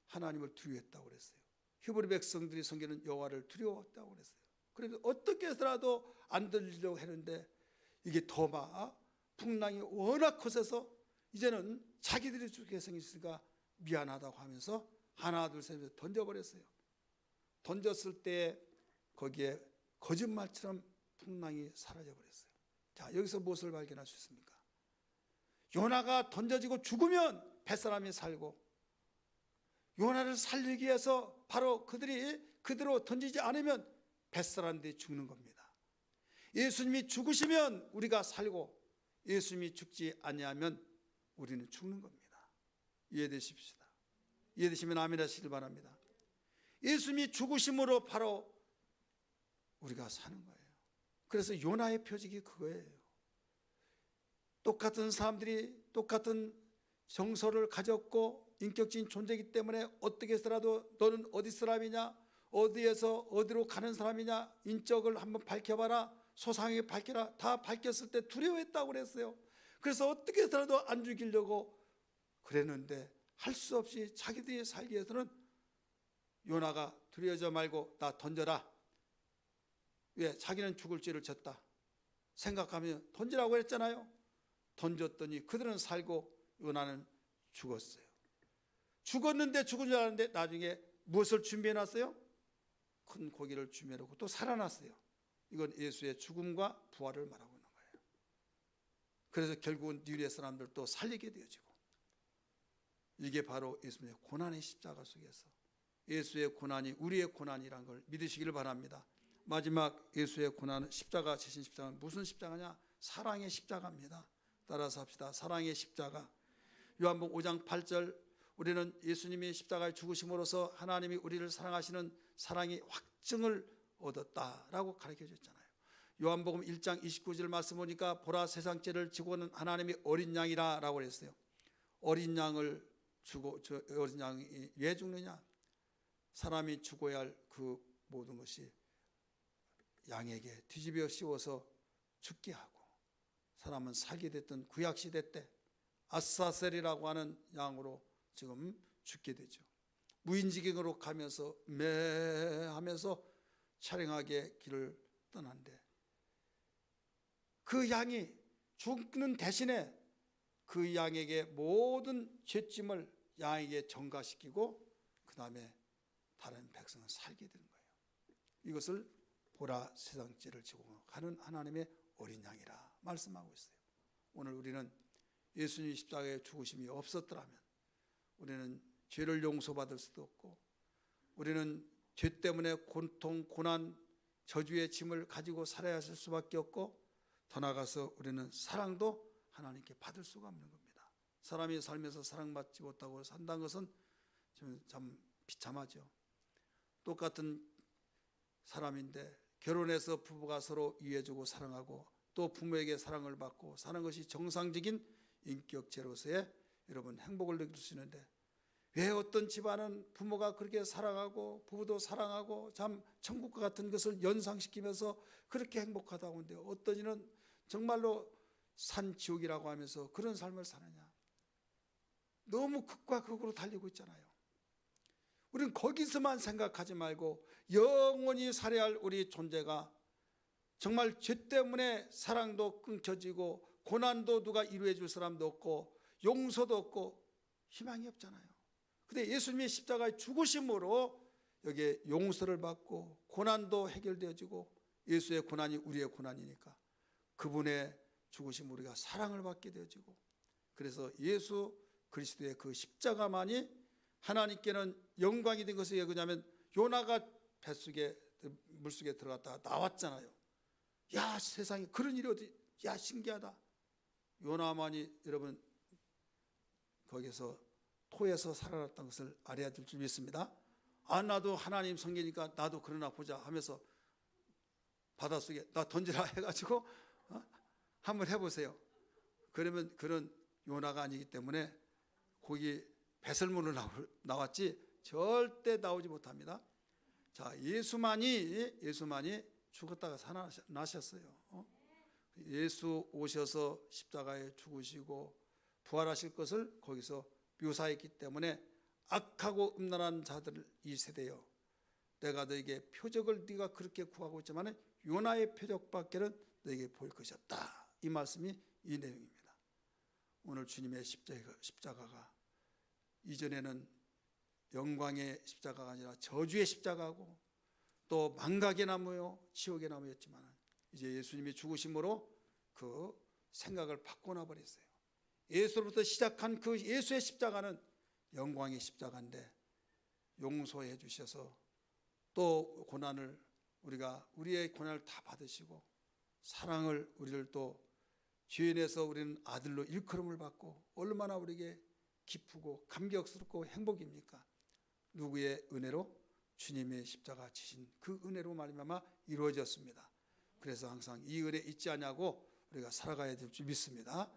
하나님을 두려워했다고 그랬어요. 히브리 백성들이 섬기는 여호와를 두려워했다고 그랬어요. 그래서 어떻게 해서라도 안 들리려고 했는데 이게 더 막 풍랑이 워낙 커져서 이제는 자기들이 죽게 생겼으니까 미안하다고 하면서 하나 둘 셋 던져버렸어요. 던졌을 때 거기에 거짓말처럼 풍랑이 사라져버렸어요. 자, 여기서 무엇을 발견할 수 있습니까? 요나가 던져지고 죽으면 뱃사람이 살고, 요나를 살리기 위해서 바로 그들이 그대로 던지지 않으면 뱃사람들이 죽는 겁니다. 예수님이 죽으시면 우리가 살고 예수님이 죽지 아니하면 우리는 죽는 겁니다. 이해되십시다. 이해되시면 아멘 하시길 바랍니다. 예수님이 죽으심으로 바로 우리가 사는 거예요. 그래서 요나의 표적이 그거예요. 똑같은 사람들이 똑같은 정서를 가졌고 인격적인 존재이기 때문에 어떻게 해서라도 너는 어디 사람이냐, 어디에서 어디로 가는 사람이냐, 인적을 한번 밝혀봐라, 소상하게 밝혀라. 다 밝혔을 때 두려워했다고 그랬어요. 그래서 어떻게 해서라도 안 죽이려고 그랬는데 할 수 없이 자기들이 살기 위해서는 요나가 두려워하지 말고 나 던져라. 왜? 자기는 죽을 죄를 졌다 생각하면 던지라고 했잖아요. 던졌더니 그들은 살고 요나는 죽었어요. 죽었는데 죽은 줄 알았는데 나중에 무엇을 준비해 놨어요? 큰 고기를 준비해 놓고 또 살아났어요. 이건 예수의 죽음과 부활을 말하고 있는 거예요. 그래서 결국은 유리의 사람들도 살리게 되어지고, 이게 바로 예수님의 고난의 십자가 속에서 예수의 고난이 우리의 고난이라는 걸 믿으시기를 바랍니다. 마지막 예수의 고난은 십자가, 지신 십자가는 무슨 십자가냐? 사랑의 십자가입니다. 따라서 합시다. 사랑의 십자가. 요한복음 5장 8절, 우리는 예수님이 십자가에 죽으심으로써 하나님이 우리를 사랑하시는 사랑의 확증을 얻었다라고 가르쳐 줬잖아요. 요한복음 1장 29절 말씀 보니까 보라 세상 죄를 지고 오는 하나님이 어린 양이라고 그랬어요. 어린 양을 주고, 저 어린 양이 왜 죽느냐? 사람이 죽어야 할 그 모든 것이 양에게 뒤집어 씌워서 죽게 하고, 사람은 살게 됐던 구약시대 때 아사셀이라고 하는 양으로 지금 죽게 되죠. 무인지경으로 가면서 매하면서 차량하게 길을 떠난데, 그 양이 죽는 대신에 그 양에게 모든 죄짐을 양에게 전가시키고 그 다음에 다른 백성은 살게 되는 거예요. 이것을 보라 세상 죄를 지고 가는 하나님의 어린 양이라 말씀하고 있어요. 오늘 우리는 예수님 십자가의 죽으심이 없었더라면 우리는 죄를 용서받을 수도 없고, 우리는 죄 때문에 고통, 고난, 저주의 짐을 가지고 살아야 할 수밖에 없고, 더 나아가서 우리는 사랑도 하나님께 받을 수가 없는 겁니다. 사람이 살면서 사랑받지 못하고 산다는 것은 참 비참하죠. 똑같은 사람인데 결혼해서 부부가 서로 이해해주고 사랑하고 또 부모에게 사랑을 받고 사는 것이 정상적인 인격체로서의 여러분 행복을 느낄 수 있는데, 왜 어떤 집안은 부모가 그렇게 사랑하고 부부도 사랑하고 참 천국과 같은 것을 연상시키면서 그렇게 행복하다고 하는데, 어떤 이는 정말로 산지옥이라고 하면서 그런 삶을 사느냐? 너무 극과 극으로 달리고 있잖아요. 우리는 거기서만 생각하지 말고 영원히 살아야 할 우리 존재가 정말 죄 때문에 사랑도 끊겨지고 고난도 누가 이루어 줄 사람도 없고 용서도 없고 희망이 없잖아요. 근데 예수님의 십자가의 죽으심으로 여기에 용서를 받고 고난도 해결되어지고, 예수의 고난이 우리의 고난이니까 그분의 죽으심 우리가 사랑을 받게 되어지고, 그래서 예수 그리스도의 그 십자가만이 하나님께는 영광이 된 것이 왜 그러냐면, 요나가 뱃속에 물속에 들어갔다가 나왔잖아요. 야, 세상에 그런 일이 어디, 야, 신기하다. 요나만이 여러분 거기서 토에서 살아났던 것을 알아야 될 줄 믿습니다. 아, 나도 하나님 성계니까 나도 그러나 보자 하면서 바닷속에 나 던지라 해가지고 한번 해보세요. 그러면 그런 요나가 아니기 때문에 거기 배설물로 나왔지 절대 나오지 못합니다. 자, 예수만이 죽었다가 살아나셨어요. 예수 오셔서 십자가에 죽으시고 부활하실 것을 거기서 묘사했기 때문에, 악하고 음란한 자들 이 세대여, 내가 너에게 표적을 네가 그렇게 구하고 있지만 요나의 표적밖에는 너에게 보일 것이 없다. 이 말씀이 이 내용입니다. 오늘 주님의 십자가가 이전에는 영광의 십자가가 아니라 저주의 십자가고 또 망각의 나무요 지옥의 나무였지만, 이제 예수님이 죽으심으로 그 생각을 바꿔놔 버렸어요. 예수로부터 시작한 그 예수의 십자가는 영광의 십자가인데, 용서해 주셔서 또 고난을 우리의 고난을 다 받으시고 사랑을 우리를 또 죄인에서 우리는 아들로 일컬음을 받고, 얼마나 우리에게 기쁘고 감격스럽고 행복입니까? 누구의 은혜로? 주님의 십자가 지신 그 은혜로 말미암아 이루어졌습니다. 그래서 항상 이 은혜 잊지 않냐고 우리가 살아가야 될 줄 믿습니다.